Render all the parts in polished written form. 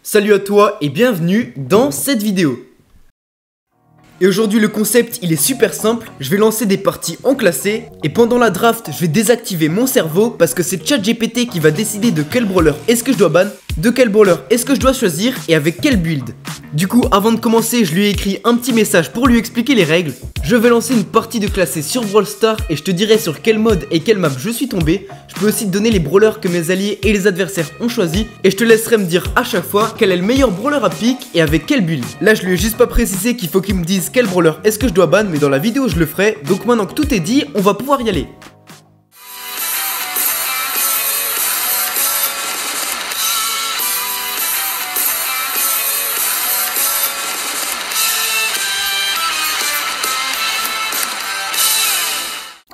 Salut à toi et bienvenue dans cette vidéo. Et aujourd'hui le concept il est super simple, je vais lancer des parties en classé et pendant la draft je vais désactiver mon cerveau parce que c'est ChatGPT qui va décider de quel brawler est-ce que je dois ban, de quel brawler est-ce que je dois choisir et avec quel build. Du coup avant de commencer je lui ai écrit un petit message pour lui expliquer les règles. Je vais lancer une partie de classé sur Brawl Stars et je te dirai sur quel mode et quelle map je suis tombé. Je peux aussi te donner les brawlers que mes alliés et les adversaires ont choisi et je te laisserai me dire à chaque fois quel est le meilleur brawler à pick et avec quel build. Là je lui ai juste pas précisé qu'il faut qu'il me dise quel brawler est-ce que je dois ban, mais dans la vidéo je le ferai. Donc maintenant que tout est dit, on va pouvoir y aller.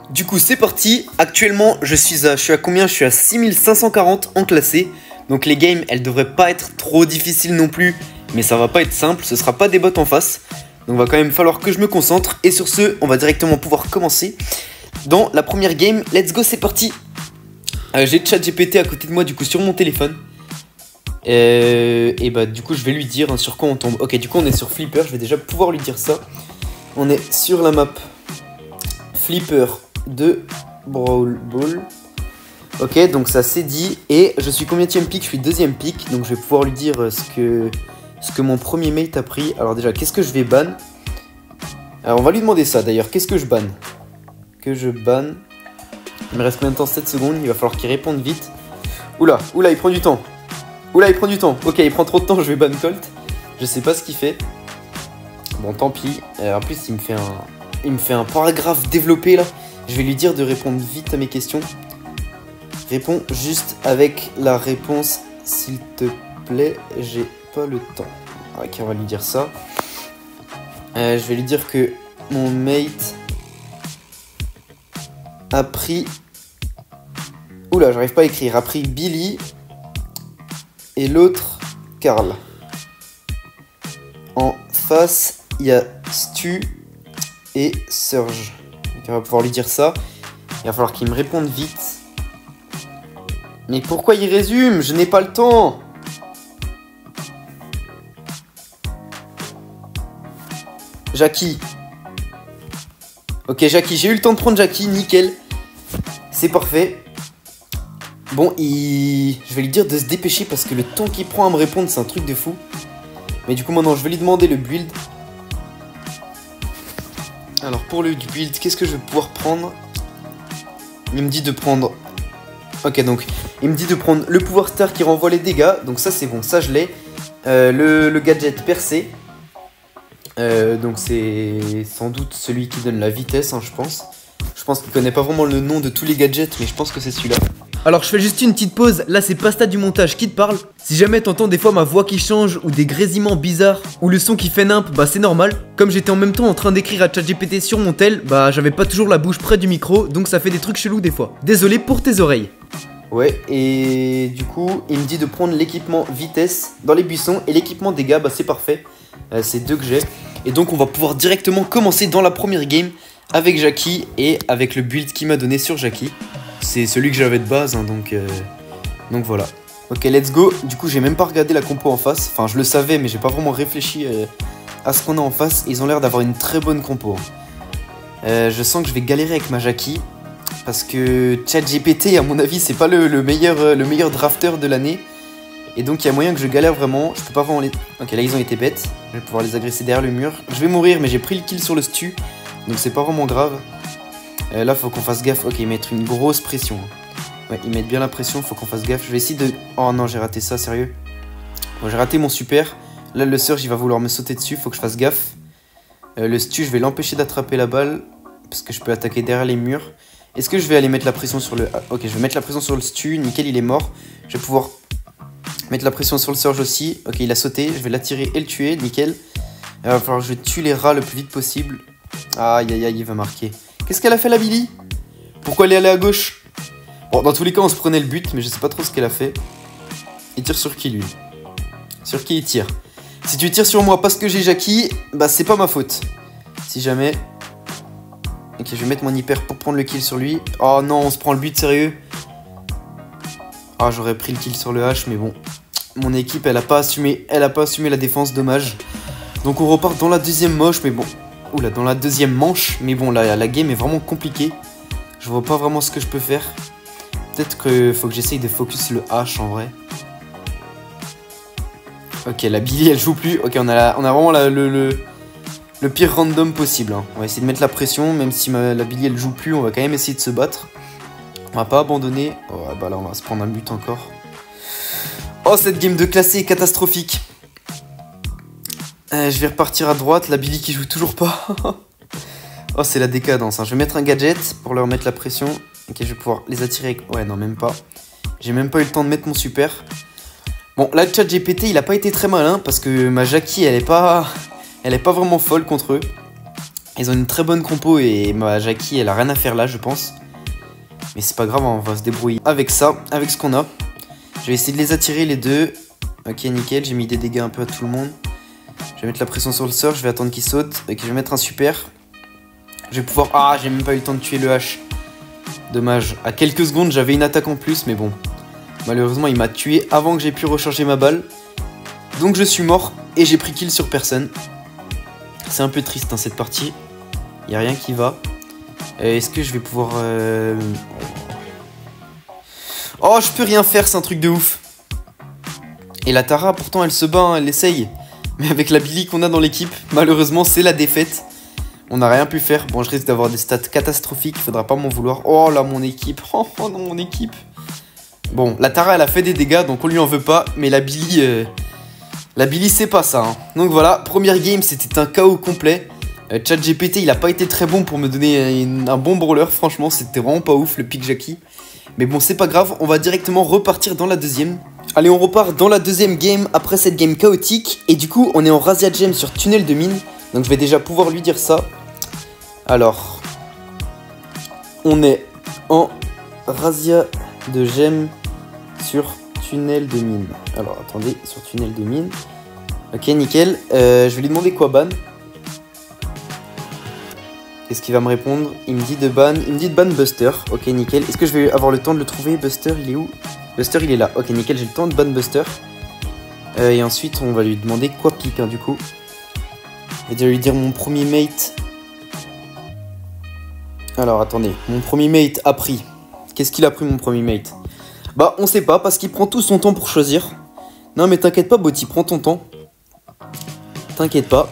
Du coup c'est parti, actuellement je suis à combien? Je suis à 6540 en classé. Donc les games elles devraient pas être trop difficiles non plus, mais ça va pas être simple, ce sera pas des bots en face. Donc va quand même falloir que je me concentre. Et sur ce, on va directement pouvoir commencer dans la première game. Let's go, c'est parti. J'ai ChatGPT à côté de moi du coup sur mon téléphone. Et bah du coup je vais lui dire sur quoi on tombe. Ok, du coup on est sur Flipper, je vais déjà pouvoir lui dire ça. On est sur la map Flipper de Brawl Ball. Ok, donc ça c'est dit. Et je suis combienième pick? Je suis deuxième pick. Donc je vais pouvoir lui dire ce que mon premier mate a pris. Alors déjà, qu'est-ce que je vais ban? Alors on va lui demander ça d'ailleurs. Qu'est-ce que je banne? Que je banne. Il me reste combien de temps? 7 secondes. Il va falloir qu'il réponde vite. Oula, oula, il prend du temps. Oula, il prend du temps. Ok, il prend trop de temps, je vais ban Colt. Je sais pas ce qu'il fait. Bon, tant pis. En plus, il me fait un paragraphe développé là. Je vais lui dire de répondre vite à mes questions. Réponds juste avec la réponse, s'il te plaît. J'ai pas le temps. Ok, on va lui dire ça. Je vais lui dire que mon mate a pris... Oula, j'arrive pas à écrire. A pris Billy et l'autre Karl. En face, il y a Stu et Surge. Donc, on va pouvoir lui dire ça. Il va falloir qu'il me réponde vite. Mais pourquoi il résume? Je n'ai pas le temps. Jackie. Ok, Jackie, j'ai eu le temps de prendre Jackie, nickel. C'est parfait. Bon, je vais lui dire de se dépêcher parce que le temps qu'il prend à me répondre, c'est un truc de fou. Mais du coup, maintenant, je vais lui demander le build. Alors, pour le build, qu'est-ce que je vais pouvoir prendre? Il me dit de prendre... Ok, donc, il me dit de prendre le pouvoir star qui renvoie les dégâts. Donc ça, c'est bon, ça, je l'ai. Le gadget percé. Donc c'est sans doute celui qui donne la vitesse, hein, je pense. Je pense qu'il connaît pas vraiment le nom de tous les gadgets, mais je pense que c'est celui-là. Alors je fais juste une petite pause, là c'est Pasta du montage qui te parle. Si jamais t'entends des fois ma voix qui change, ou des grésillements bizarres, ou le son qui fait nimp, bah c'est normal. Comme j'étais en même temps en train d'écrire à ChatGPT sur mon tel, bah j'avais pas toujours la bouche près du micro, donc ça fait des trucs chelous des fois. Désolé pour tes oreilles. Ouais, et du coup, il me dit de prendre l'équipement vitesse dans les buissons et l'équipement dégâts, bah c'est parfait. C'est deux que j'ai. Et donc on va pouvoir directement commencer dans la première game avec Jackie et avec le build qu'il m'a donné sur Jackie. C'est celui que j'avais de base, hein, donc voilà. Ok, let's go. Du coup, j'ai même pas regardé la compo en face. Enfin, je le savais, mais j'ai pas vraiment réfléchi à ce qu'on a en face. Ils ont l'air d'avoir une très bonne compo. Je sens que je vais galérer avec ma Jackie. Parce que ChatGPT, à mon avis, c'est pas le meilleur drafter de l'année. Et donc, il y a moyen que je galère vraiment. Je peux pas vraiment les... Ok, là, ils ont été bêtes. Je vais pouvoir les agresser derrière le mur. Je vais mourir, mais j'ai pris le kill sur le Stu. Donc, c'est pas vraiment grave. Là, faut qu'on fasse gaffe. Ok, ils mettent une grosse pression. Ouais, ils mettent bien la pression. Faut qu'on fasse gaffe. Je vais essayer de... Oh non, j'ai raté ça, sérieux. Bon, j'ai raté mon super. Là, le Surge, il va vouloir me sauter dessus. Faut que je fasse gaffe. Le Stu, je vais l'empêcher d'attraper la balle. Parce que je peux attaquer derrière les murs. Est-ce que je vais aller mettre la pression sur le... Ok, je vais mettre la pression sur le Stu. Nickel, il est mort. Je vais pouvoir mettre la pression sur le Surge aussi. Ok, il a sauté. Je vais l'attirer et le tuer. Nickel. Il va falloir que je tue les rats le plus vite possible. Aïe, aïe, aïe, il va marquer. Qu'est-ce qu'elle a fait, la Billy? Pourquoi elle est allée à gauche? Bon, dans tous les cas, on se prenait le but, mais je sais pas trop ce qu'elle a fait. Il tire sur qui, lui? Sur qui il tire? Si tu tires sur moi parce que j'ai Jackie, bah c'est pas ma faute. Si jamais... Ok, je vais mettre mon hyper pour prendre le kill sur lui. Oh non, on se prend le but, sérieux? Ah, j'aurais pris le kill sur le H, mais bon. Mon équipe, elle a pas assumé la défense, dommage. Donc on repart dans la deuxième manche, mais bon. Oula, dans la deuxième manche, mais bon, la game est vraiment compliquée. Je vois pas vraiment ce que je peux faire. Peut-être qu'il faut que j'essaye de focus le H en vrai. Ok, la Billy elle joue plus. Ok, on a vraiment le pire random possible. Hein. On va essayer de mettre la pression, même si la Billy elle joue plus, on va quand même essayer de se battre. On va pas abandonner. Oh bah là on va se prendre un but encore. Oh, cette game de classé est catastrophique. Je vais repartir à droite, la Billy qui joue toujours pas. Oh, c'est la décadence. Hein. Je vais mettre un gadget pour leur mettre la pression. Ok, je vais pouvoir les attirer avec... Ouais, non, même pas. J'ai même pas eu le temps de mettre mon super. Bon, là, le chat GPT, il a pas été très malin parce que ma Jackie, elle est pas vraiment folle contre eux. Ils ont une très bonne compo et ma Jackie, elle a rien à faire là, je pense. Mais c'est pas grave, on va se débrouiller avec ça, avec ce qu'on a. Je vais essayer de les attirer, les deux. Ok, nickel, j'ai mis des dégâts un peu à tout le monde. Je vais mettre la pression sur le sort, je vais attendre qu'il saute. Ok, je vais mettre un super. Je vais pouvoir... Ah, j'ai même pas eu le temps de tuer le H. Dommage. À quelques secondes, j'avais une attaque en plus, mais bon. Malheureusement, il m'a tué avant que j'ai pu recharger ma balle. Donc je suis mort et j'ai pris kill sur personne. C'est un peu triste, hein, cette partie. Il n'y a rien qui va. Est-ce que je vais pouvoir... Oh, je peux rien faire, c'est un truc de ouf. Et la Tara, pourtant, elle se bat, hein, elle essaye. Mais avec la Billy qu'on a dans l'équipe, malheureusement, c'est la défaite. On n'a rien pu faire. Bon, je risque d'avoir des stats catastrophiques. Il faudra pas m'en vouloir. Oh là, mon équipe. Oh non, mon équipe. Bon, la Tara, elle a fait des dégâts, donc on lui en veut pas. Mais la Billy, c'est pas ça. Hein. Donc voilà, première game, c'était un chaos complet. ChatGPT, il a pas été très bon pour me donner un bon brawler. Franchement, c'était vraiment pas ouf, le pick Jackie. Mais bon, c'est pas grave. On va directement repartir dans la deuxième. Allez, on repart dans la deuxième game après cette game chaotique. Et du coup, on est en Razzia Gem sur tunnel de mine. Donc je vais déjà pouvoir lui dire ça. Alors, on est en Razzia de Gem sur tunnel de mine. Alors, attendez, sur tunnel de mine. Ok, nickel. Je vais lui demander quoi ban. Qu'est-ce qu'il va me répondre? Il me dit de ban. Il me dit de ban Buster. Ok, nickel. Est-ce que je vais avoir le temps de le trouver? Buster, il est où? Buster, il est là. Ok, nickel, j'ai le temps de ban Buster. Et ensuite, on va lui demander quoi pique, hein, du coup. Et de lui dire mon premier mate. Alors, attendez. Mon premier mate a pris. Qu'est-ce qu'il a pris, mon premier mate? Bah, on sait pas, parce qu'il prend tout son temps pour choisir. Non, mais t'inquiète pas, Botti, prends ton temps. T'inquiète pas.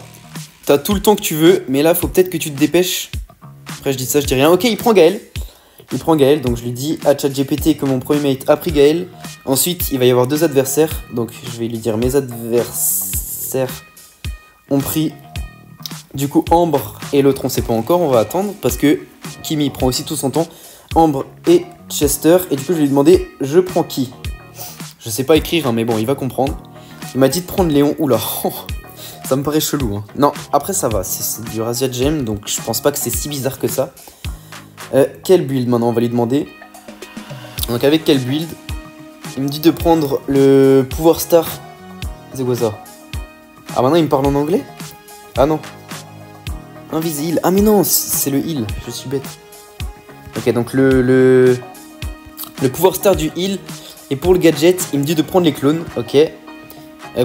T'as tout le temps que tu veux, mais là, faut peut-être que tu te dépêches. Après, je dis ça, je dis rien. Ok, il prend Gaël. Il prend Gaël, donc je lui dis à ChatGPT que mon premier mate a pris Gaël. Ensuite, il va y avoir deux adversaires. Donc, je vais lui dire mes adversaires ont pris... Du coup, Ambre et l'autre, on sait pas encore, on va attendre. Parce que Kimi prend aussi tout son temps. Ambre et Chester. Et du coup, je lui ai demandé, je prends qui? Je sais pas écrire, hein, mais bon, il va comprendre. Il m'a dit de prendre Léon. Oula, ça me paraît chelou. Hein. Non, après, ça va. C'est du Razzia Gem, donc je pense pas que c'est si bizarre que ça. Quel build maintenant? On va lui demander. Donc, avec quel build? Il me dit de prendre le pouvoir star. C'est quoi ça? Ah, maintenant, il me parle en anglais? Ah non. Invisible. Ah mais non, c'est le heal, je suis bête. Ok, donc le pouvoir star du heal. Et pour le gadget, il me dit de prendre les clones. Ok.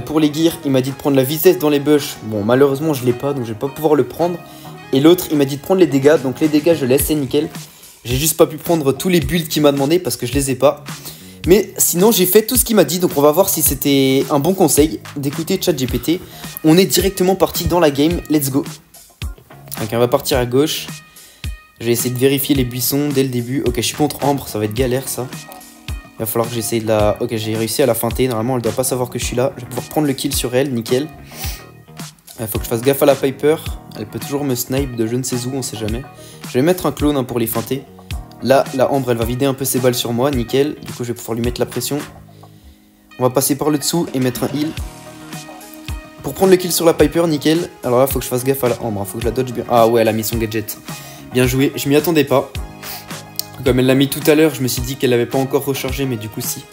Pour les gears, il m'a dit de prendre la vitesse dans les bush. Bon, malheureusement, je l'ai pas, donc je vais pas pouvoir le prendre. Et l'autre, il m'a dit de prendre les dégâts. Donc les dégâts, je laisse, c'est nickel. J'ai juste pas pu prendre tous les builds qu'il m'a demandé parce que je les ai pas. Mais sinon, j'ai fait tout ce qu'il m'a dit. Donc on va voir si c'était un bon conseil d'écouter ChatGPT. On est directement parti dans la game. Let's go. Ok, on va partir à gauche. Je vais essayer de vérifier les buissons dès le début. Ok, je suis contre Ambre, ça va être galère ça. Il va falloir que j'essaye de la... Ok, j'ai réussi à la feinter. Normalement, elle doit pas savoir que je suis là. Je vais pouvoir prendre le kill sur elle, nickel. Il faut que je fasse gaffe à la Piper. Elle peut toujours me snipe de je ne sais où, on sait jamais. Je vais mettre un clone hein, pour les feinter. Là, la Ambre, elle va vider un peu ses balles sur moi, nickel. Du coup, je vais pouvoir lui mettre la pression. On va passer par le dessous et mettre un heal. Pour prendre le kill sur la Piper, nickel. Alors là, faut que je fasse gaffe à la Ambre. Faut que je la dodge bien. Ah ouais, elle a mis son gadget. Bien joué. Je m'y attendais pas. Comme elle l'a mis tout à l'heure, je me suis dit qu'elle l'avait pas encore rechargé, mais du coup, si.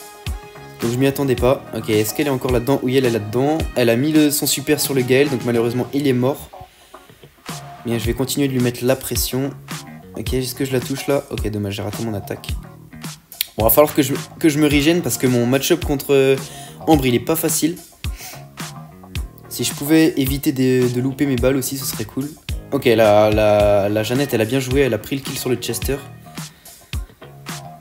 Donc, je m'y attendais pas. Ok, est-ce qu'elle est encore là-dedans? Oui, elle est là-dedans. Elle a mis son super sur le Gaël, donc malheureusement, il est mort. Bien, je vais continuer de lui mettre la pression. Ok, est-ce que je la touche là? Ok, dommage, j'ai raté mon attaque. Bon, il va falloir que je me régène parce que mon match-up contre Ambre, il est pas facile. Si je pouvais éviter de louper mes balles aussi, ce serait cool. Ok, la Jeannette, elle a bien joué. Elle a pris le kill sur le Chester.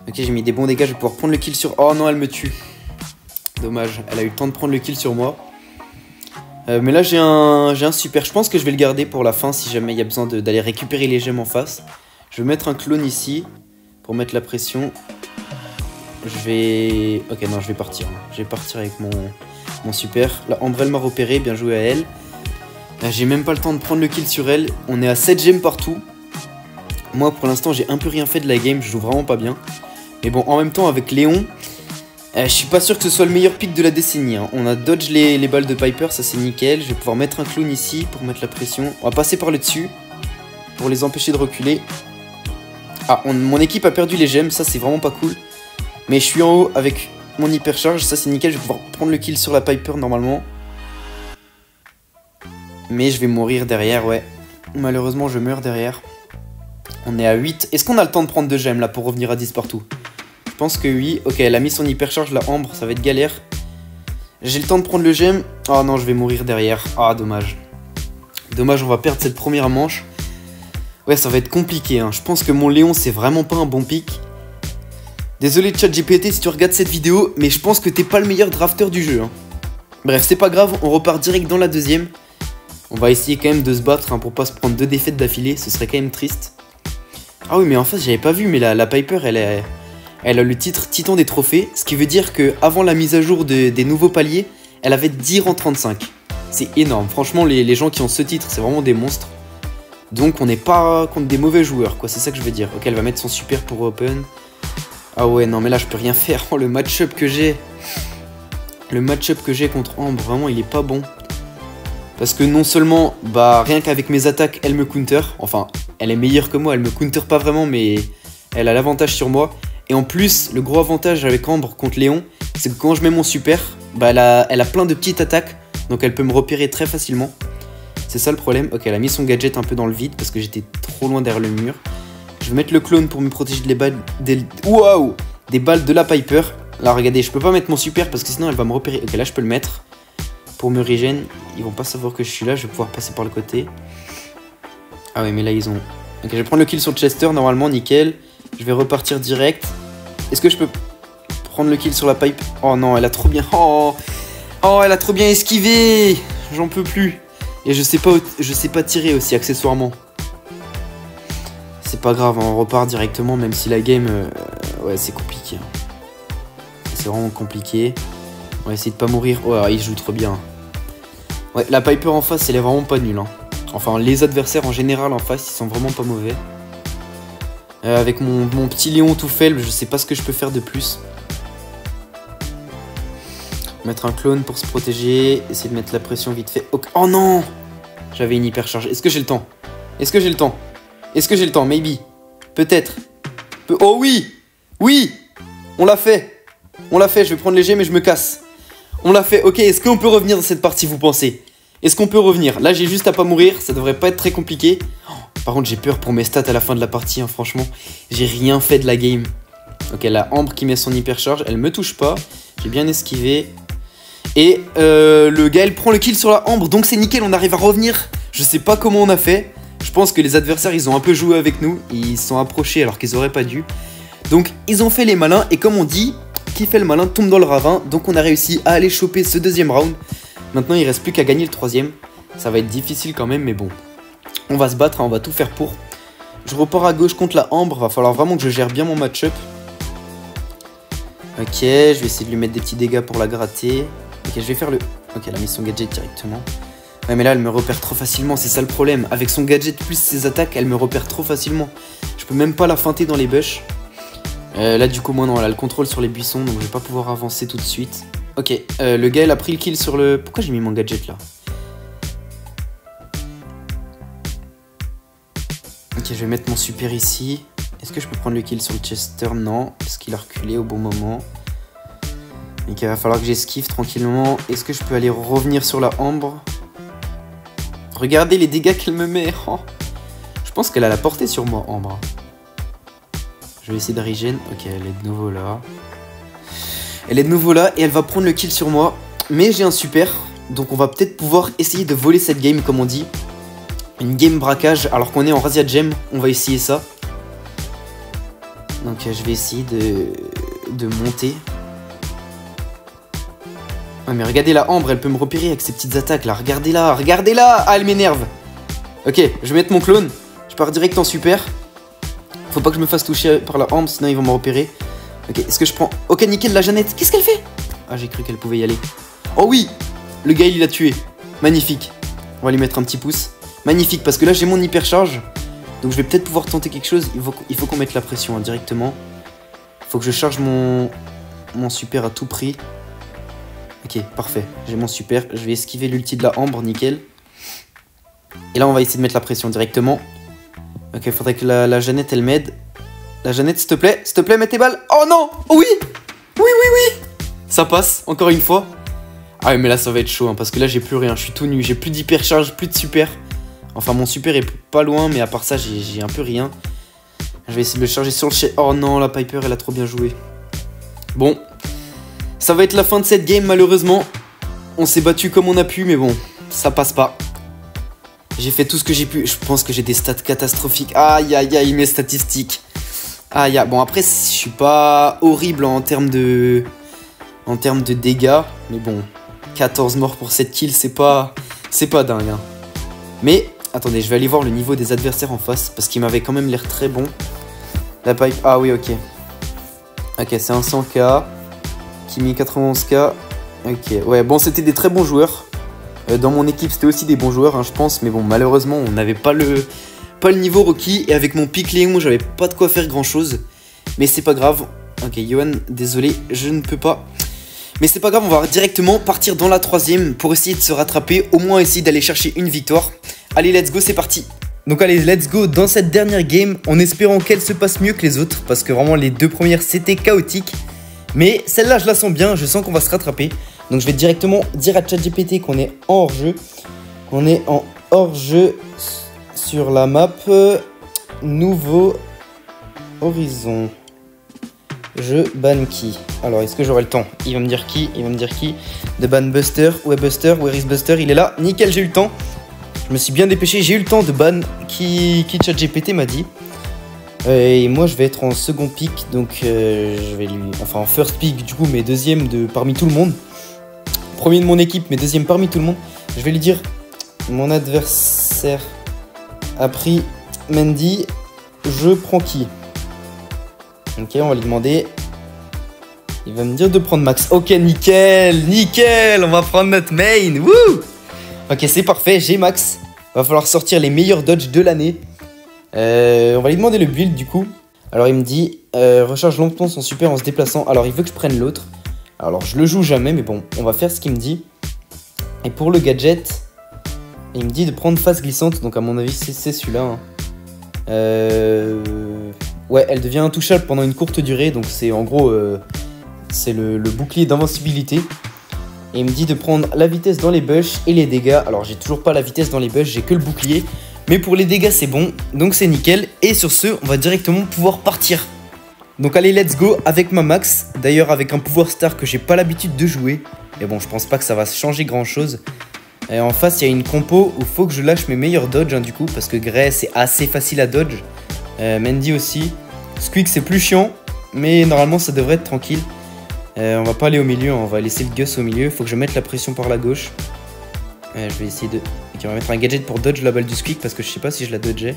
Ok, j'ai mis des bons dégâts. Je vais pouvoir prendre le kill sur... Oh non, elle me tue. Dommage. Elle a eu le temps de prendre le kill sur moi. Mais là, j'ai un super. Je pense que je vais le garder pour la fin si jamais il y a besoin d'aller récupérer les gemmes en face. Je vais mettre un clone ici pour mettre la pression. Je vais... Ok, non, je vais partir. Je vais partir avec mon super. La Ambre, elle m'a repéré. Bien joué à elle. J'ai même pas le temps de prendre le kill sur elle. On est à 7 gemmes partout. Moi, pour l'instant, j'ai un peu rien fait de la game. Je joue vraiment pas bien. Mais bon, en même temps, avec Léon, je suis pas sûr que ce soit le meilleur pick de la décennie. Hein. On a dodge les balles de Piper. Ça, c'est nickel. Je vais pouvoir mettre un clown ici pour mettre la pression. On va passer par le dessus pour les empêcher de reculer. Ah, mon équipe a perdu les gemmes. Ça, c'est vraiment pas cool. Mais je suis en haut avec mon hypercharge. Ça, c'est nickel. Je vais pouvoir prendre le kill sur la Piper normalement. Mais je vais mourir derrière, ouais. Malheureusement, je meurs derrière. On est à 8. Est-ce qu'on a le temps de prendre 2 gemmes, là, pour revenir à 10 partout? Je pense que oui. Ok, elle a mis son hypercharge, la Ambre. Ça va être galère. J'ai le temps de prendre le gemme. Oh non, je vais mourir derrière. Ah, dommage. Dommage, on va perdre cette première manche. Ouais, ça va être compliqué, hein. Je pense que mon Léon, c'est vraiment pas un bon pick. Désolé, ChatGPT, si tu regardes cette vidéo, mais je pense que t'es pas le meilleur drafter du jeu, hein. Bref, c'est pas grave. On repart direct dans la deuxième. On va essayer quand même de se battre hein, pour pas se prendre 2 défaites d'affilée, ce serait quand même triste. Ah oui, mais en fait, j'avais pas vu, mais la Piper, elle a le titre Titan des trophées, ce qui veut dire qu'avant la mise à jour des nouveaux paliers, elle avait 10 rangs 35. C'est énorme, franchement, les gens qui ont ce titre, c'est vraiment des monstres. Donc on n'est pas contre des mauvais joueurs, quoi, c'est ça que je veux dire. Ok, elle va mettre son super pour open. Ah ouais, non, mais là, je peux rien faire. Oh, le match-up que j'ai. Le match-up que j'ai contre Ambre, vraiment, il est pas bon. Parce que non seulement, bah rien qu'avec mes attaques, elle me counter. Enfin, elle est meilleure que moi, elle me counter pas vraiment, mais elle a l'avantage sur moi. Et en plus, le gros avantage avec Ambre contre Léon, c'est que quand je mets mon super, bah elle a plein de petites attaques. Donc elle peut me repérer très facilement. C'est ça le problème. Ok, elle a mis son gadget un peu dans le vide parce que j'étais trop loin derrière le mur. Je vais mettre le clone pour me protéger des balles des balles de la Piper. Là, regardez, je peux pas mettre mon super parce que sinon elle va me repérer. Ok, là je peux le mettre. Pour me regen, ils vont pas savoir que je suis là, je vais pouvoir passer par le côté. Ah ouais, mais là ils ont... Ok, je vais prendre le kill sur Chester, normalement, nickel. Je vais repartir direct. Est-ce que je peux prendre le kill sur la pipe? Oh non, elle a trop bien... Oh, elle a trop bien esquivé. J'en peux plus. Et je sais pas tirer aussi, accessoirement. C'est pas grave, on repart directement, même si la game... ouais, c'est compliqué. C'est vraiment compliqué. On va essayer de pas mourir. Oh, il joue trop bien. Ouais, la Piper en face, elle est vraiment pas nulle. Hein. Enfin, les adversaires en général en face, ils sont vraiment pas mauvais. Avec mon petit Léon tout faible, je sais pas ce que je peux faire de plus. Mettre un clone pour se protéger. Essayer de mettre la pression vite fait. Oh non! J'avais une hyper charge. Est-ce que j'ai le temps? Est-ce que j'ai le temps? Est-ce que j'ai le temps? Maybe. Peut-être. Oh oui! Oui! On l'a fait! On l'a fait, je vais prendre les gemmes mais je me casse. On l'a fait, ok, est-ce qu'on peut revenir dans cette partie, vous pensez? Est-ce qu'on peut revenir? Là, j'ai juste à pas mourir, ça devrait pas être très compliqué. Oh, par contre, j'ai peur pour mes stats à la fin de la partie, hein, franchement. J'ai rien fait de la game. Ok, la Ambre qui met son hypercharge, elle me touche pas. J'ai bien esquivé. Et le Gaël prend le kill sur la Ambre, donc c'est nickel, on arrive à revenir. Je sais pas comment on a fait. Je pense que les adversaires, ils ont un peu joué avec nous. Ils se sont approchés alors qu'ils auraient pas dû. Donc, ils ont fait les malins, et comme on dit... Qui fait le malin tombe dans le ravin. Donc on a réussi à aller choper ce deuxième round. Maintenant il reste plus qu'à gagner le troisième. Ça va être difficile quand même, mais bon. On va se battre, hein, on va tout faire pour. Je repars à gauche contre la Ambre. Va falloir vraiment que je gère bien mon match-up. Ok, je vais essayer de lui mettre des petits dégâts pour la gratter. Ok, je vais faire le... Ok, elle a mis son gadget directement. Ouais, mais là elle me repère trop facilement, c'est ça le problème. Avec son gadget plus ses attaques, elle me repère trop facilement. Je peux même pas la feinter dans les bush. Là du coup moi non, elle a le contrôle sur les buissons, donc je vais pas pouvoir avancer tout de suite. Ok, le gars il a pris le kill sur le... Pourquoi j'ai mis mon gadget là? Ok, je vais mettre mon super ici. Est-ce que je peux prendre le kill sur le Chester? Non, parce qu'il a reculé au bon moment. Donc il va falloir que j'esquive tranquillement. Est-ce que je peux aller revenir sur la Ambre? Regardez les dégâts qu'elle me met. Oh. Je pense qu'elle a la portée sur moi, Ambre. Je vais essayer de regen. Ok, elle est de nouveau là. Elle est de nouveau là et elle va prendre le kill sur moi. Mais j'ai un super, donc on va peut-être pouvoir essayer de voler cette game comme on dit. Une game braquage alors qu'on est en Razia Gem, on va essayer ça. Donc je vais essayer de monter. Ouais mais regardez la Ambre, elle peut me repérer avec ses petites attaques là, regardez-la, regardez-la. Ah elle m'énerve. Ok, je vais mettre mon clone, je pars direct en super. Faut pas que je me fasse toucher par la Ambre, sinon ils vont me repérer. Ok, est-ce que je prends... Ok, nickel, la Jeannette, qu'est-ce qu'elle fait? Ah j'ai cru qu'elle pouvait y aller. Oh oui, le gars il l'a tué, magnifique. On va lui mettre un petit pouce. Magnifique, parce que là j'ai mon hypercharge. Donc je vais peut-être pouvoir tenter quelque chose. Il faut qu'on mette la pression hein, directement. Il faut que je charge mon super à tout prix. Ok, parfait. J'ai mon super. Je vais esquiver l'ulti de la Ambre, nickel. Et là on va essayer de mettre la pression directement. Ok, il faudrait que la Jeannette elle m'aide. La Jeannette, s'il te plaît, mets tes balles. Oh non. Oh oui. Oui, oui, oui. Ça passe, encore une fois. Ah ouais, mais là ça va être chaud hein, parce que là j'ai plus rien. Je suis tout nu, j'ai plus d'hypercharge, plus de super. Enfin mon super est pas loin, mais à part ça j'ai un peu rien. Je vais essayer de le charger sur le chef. Oh non, la Piper elle a trop bien joué. Bon, ça va être la fin de cette game malheureusement. On s'est battu comme on a pu, mais bon, ça passe pas. J'ai fait tout ce que j'ai pu. Je pense que j'ai des stats catastrophiques. Aïe aïe aïe, mes statistiques. Aïe aïe. Bon après je suis pas horrible en termes de dégâts, mais bon, 14 morts pour 7 kills, c'est pas dingue hein. Mais attendez, je vais aller voir le niveau des adversaires en face parce qu'il m'avait quand même l'air très bon. La pipe, ah oui, ok. Ok, c'est un 100k. Kimi 91k. Ok, ouais, bon, c'était des très bons joueurs. Dans mon équipe, c'était aussi des bons joueurs, hein, je pense. Mais bon, malheureusement, on n'avait pas le niveau requis. Et avec mon pic Léon, j'avais pas de quoi faire grand chose. Mais c'est pas grave. Ok, Johan, désolé, je ne peux pas. Mais c'est pas grave, on va directement partir dans la troisième pour essayer de se rattraper, au moins essayer d'aller chercher une victoire. Allez, let's go, c'est parti. Donc allez, let's go dans cette dernière game, en espérant qu'elle se passe mieux que les autres, parce que vraiment les deux premières c'était chaotique. Mais celle-là, je la sens bien, je sens qu'on va se rattraper. Donc je vais directement dire à ChatGPT qu'on est en hors-jeu. On est en hors-jeu sur la map Nouveau Horizon. Je ban qui? Alors, est-ce que j'aurai le temps? Il va me dire qui? Il va me dire qui? De ban Buster. Où est Buster? Where is Buster? Il est là. Nickel, j'ai eu le temps. Je me suis bien dépêché. J'ai eu le temps de ban qui ChatGPT m'a dit. Et moi, je vais être en second pick. Donc, je vais lui... Enfin, en first pick, du coup, mais deuxième parmi tout le monde. Premier de mon équipe, mais deuxième parmi tout le monde. Je vais lui dire... Mon adversaire a pris Mendy. Je prends qui? Ok, on va lui demander. Il va me dire de prendre Max. Ok, nickel, nickel. On va prendre notre main. Wouh. Ok, c'est parfait, j'ai Max. Va falloir sortir les meilleurs dodges de l'année. On va lui demander le build du coup. Alors il me dit, recharge longtemps son super en se déplaçant. Alors il veut que je prenne l'autre. Alors je le joue jamais, mais bon, on va faire ce qu'il me dit. Et pour le gadget, il me dit de prendre phase glissante. Donc à mon avis, c'est celui-là. Hein. Ouais, elle devient intouchable pendant une courte durée, donc c'est en gros, c'est le bouclier d'invincibilité. Et il me dit de prendre la vitesse dans les bush et les dégâts. Alors j'ai toujours pas la vitesse dans les bush, j'ai que le bouclier. Mais pour les dégâts c'est bon, donc c'est nickel. Et sur ce, on va directement pouvoir partir. Donc allez, let's go avec ma Max. D'ailleurs avec un pouvoir star que j'ai pas l'habitude de jouer. Mais bon, je pense pas que ça va changer grand chose. Et en face, il y a une compo où il faut que je lâche mes meilleurs dodges hein, du coup. Parce que Grey c'est assez facile à dodge. Mendy aussi. Squeak c'est plus chiant, mais normalement ça devrait être tranquille. On va pas aller au milieu, on va laisser le Gus au milieu. Faut que je mette la pression par la gauche. Je vais essayer de... Ok, on va mettre un gadget pour dodge la balle du Squeak parce que je sais pas si je la dodgeais.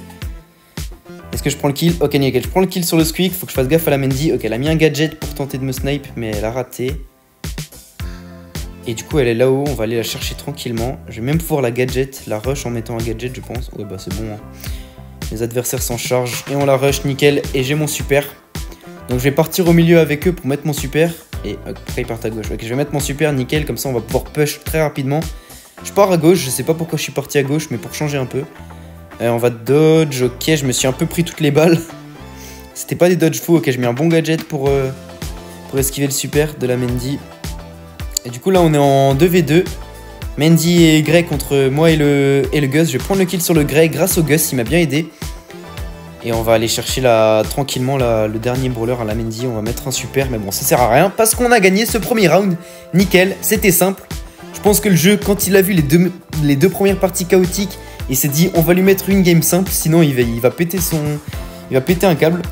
Est-ce que je prends le kill? Ok, nickel, je prends le kill sur le Squeak. Faut que je fasse gaffe à la Mendy. Ok, elle a mis un gadget pour tenter de me snipe, mais elle a raté. Et du coup elle est là-haut, on va aller la chercher tranquillement. Je vais même pouvoir la gadget, la rush en mettant un gadget je pense. Ouais bah c'est bon hein. Les adversaires s'en chargent et on la rush, nickel. Et j'ai mon super. Donc je vais partir au milieu avec eux pour mettre mon super. Et après ils partent à gauche. Ok, je vais mettre mon super, nickel. Comme ça on va pouvoir push très rapidement. Je pars à gauche, je sais pas pourquoi je suis parti à gauche, mais pour changer un peu. On va dodge, ok, je me suis un peu pris toutes les balles. C'était pas des dodge fous, ok, je mets un bon gadget pour esquiver le super de la Mendy. Et du coup là on est en 2v2. Mendy et Grey contre moi et le Gus. Je vais prendre le kill sur le Grey grâce au Gus, il m'a bien aidé. Et on va aller chercher tranquillement le dernier brawler à la Mendy. On va mettre un super, mais bon, ça sert à rien. Parce qu'on a gagné ce premier round. Nickel, c'était simple. Je pense que le jeu, quand il a vu les deux premières parties chaotiques, il s'est dit on va lui mettre une game simple. Sinon, il va péter un câble.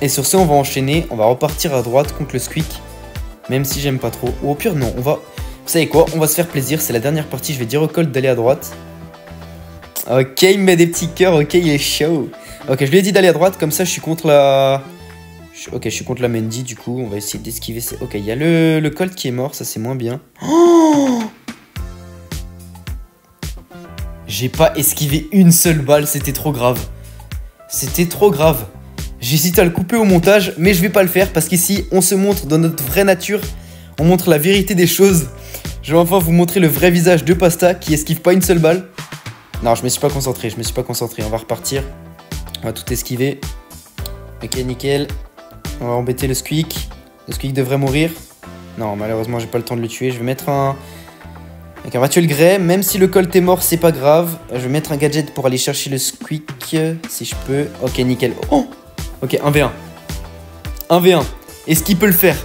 Et sur ce, on va enchaîner. On va repartir à droite contre le Squeak. Même si j'aime pas trop. Ou au pire, non. Vous savez quoi? On va se faire plaisir. C'est la dernière partie. Je vais dire au Colt d'aller à droite. Ok, il me met des petits cœurs, ok, il est chaud. Ok, je lui ai dit d'aller à droite, comme ça je suis contre la... Ok, je suis contre la Mendy, du coup, on va essayer d'esquiver. Ok, il y a le Colt qui est mort, ça c'est moins bien. Oh, j'ai pas esquivé une seule balle, c'était trop grave. C'était trop grave. J'hésite à le couper au montage, mais je vais pas le faire, parce qu'ici, on se montre dans notre vraie nature. On montre la vérité des choses. Je vais enfin vous montrer le vrai visage de Pasta, qui esquive pas une seule balle. Non, je me suis pas concentré, on va repartir. On va tout esquiver. Ok, nickel. On va embêter le Squeak. Le Squeak devrait mourir. Non, malheureusement, j'ai pas le temps de le tuer. Je vais mettre un... Ok, on va tuer le Grey. Même si le Colt est mort, c'est pas grave. Je vais mettre un gadget pour aller chercher le Squeak, si je peux. Ok, nickel. Oh, ok, 1v1. 1v1. Est-ce qu'il peut le faire?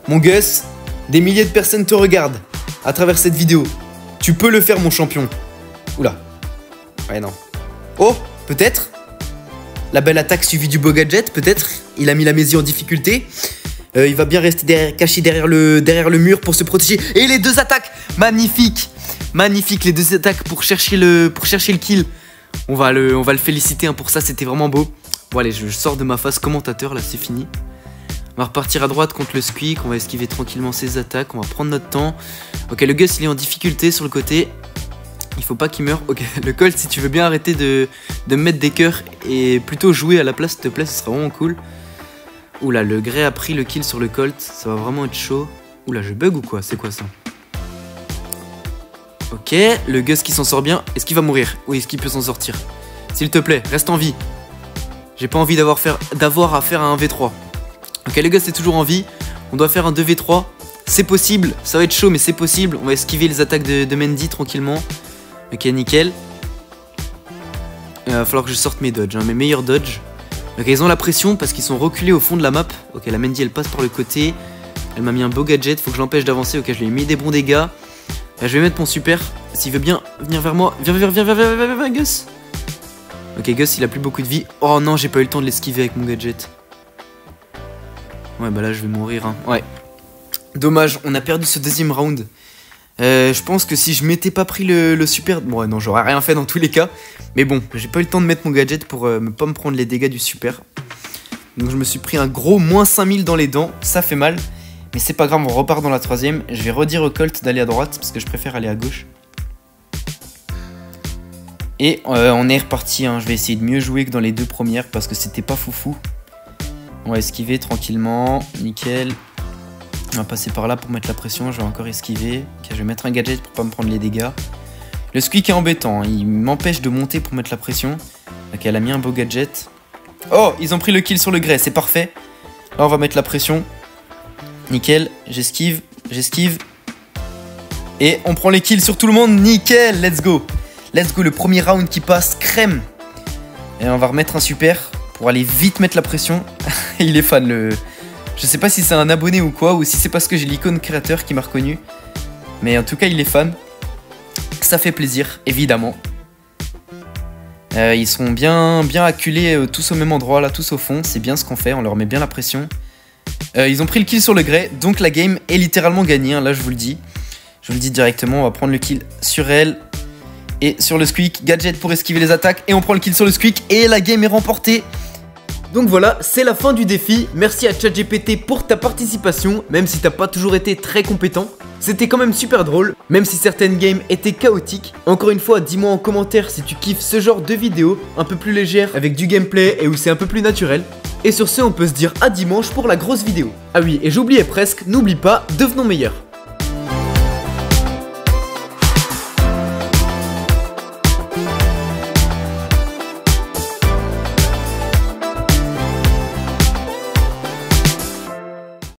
Mon Gus, des milliers de personnes te regardent à travers cette vidéo. Tu peux le faire, mon champion. Oula. Ouais, non. Oh, peut-être. La belle attaque suivie du beau gadget, peut-être. Il a mis la Maisy en difficulté. Il va bien rester caché derrière le mur pour se protéger. Et les deux attaques, magnifique. Magnifique, les deux attaques pour chercher le kill. On va le féliciter hein, pour ça, c'était vraiment beau. Bon allez, je sors de ma phase commentateur, là c'est fini. On va repartir à droite contre le Squeak. On va esquiver tranquillement ses attaques. On va prendre notre temps. Ok, le Gus il est en difficulté sur le côté. Il faut pas qu'il meure. Ok, le Colt, si tu veux bien arrêter de me mettre des cœurs et plutôt jouer à la place, s'il te plaît, ce serait vraiment cool. Oula, le Grey a pris le kill sur le Colt. Ça va vraiment être chaud. Oula, je bug ou quoi? C'est quoi ça? Ok, le Gus qui s'en sort bien. Est-ce qu'il va mourir? Oui, est-ce qu'il peut s'en sortir? S'il te plaît, reste en vie. J'ai pas envie d'avoir à faire un 1v3. Ok, le Gus est toujours en vie. On doit faire un 2v3. C'est possible. Ça va être chaud, mais c'est possible. On va esquiver les attaques de Mendy tranquillement. Ok, nickel. Il va falloir que je sorte mes dodges, hein, mes meilleurs dodges. Ok, ils ont la pression parce qu'ils sont reculés au fond de la map. Ok, la Mendy elle passe par le côté. Elle m'a mis un beau gadget, faut que je l'empêche d'avancer. Ok, je lui ai mis des bons dégâts. Là, je vais mettre mon super. S'il veut bien venir vers moi. Viens, Gus. Ok, Gus il a plus beaucoup de vie. Oh non, j'ai pas eu le temps de l'esquiver avec mon gadget. Ouais, bah là je vais mourir. Hein. Ouais. Dommage, on a perdu ce deuxième round. Je pense que si je m'étais pas pris le super... Bon non, j'aurais rien fait dans tous les cas. Mais bon, j'ai pas eu le temps de mettre mon gadget pour pas me prendre les dégâts du super. Donc je me suis pris un gros moins 5000 dans les dents. Ça fait mal. Mais c'est pas grave, on repart dans la troisième. Je vais redire au Colt d'aller à droite parce que je préfère aller à gauche. Et on est reparti. Hein. Je vais essayer de mieux jouer que dans les deux premières parce que c'était pas foufou. On va esquiver tranquillement. Nickel. On va passer par là pour mettre la pression, je vais encore esquiver. Okay, je vais mettre un gadget pour pas me prendre les dégâts. Le Squeak est embêtant, hein. Il m'empêche de monter pour mettre la pression. Ok, elle a mis un beau gadget. Oh, ils ont pris le kill sur le Grey, c'est parfait. Là, on va mettre la pression. Nickel, j'esquive. Et on prend les kills sur tout le monde, nickel, let's go. Let's go, le premier round qui passe, crème. Et on va remettre un super pour aller vite mettre la pression. Il est fan le... Je sais pas si c'est un abonné ou quoi, ou si c'est parce que j'ai l'icône créateur qui m'a reconnu. Mais en tout cas, il est fan. Ça fait plaisir, évidemment. Ils sont bien acculés tous au même endroit, là, tous au fond. C'est bien ce qu'on fait, on leur met bien la pression. Ils ont pris le kill sur le Grey, donc la game est littéralement gagnée, hein, là je vous le dis. Je vous le dis directement, on va prendre le kill sur elle. Et sur le Squeak, gadget pour esquiver les attaques. Et on prend le kill sur le Squeak, et la game est remportée. Donc voilà, c'est la fin du défi. Merci à ChatGPT pour ta participation, même si t'as pas toujours été très compétent. C'était quand même super drôle, même si certaines games étaient chaotiques. Encore une fois, dis-moi en commentaire si tu kiffes ce genre de vidéo, un peu plus légère, avec du gameplay et où c'est un peu plus naturel. Et sur ce, on peut se dire à dimanche pour la grosse vidéo. Ah oui, et j'oubliais presque, n'oublie pas, devenons meilleurs.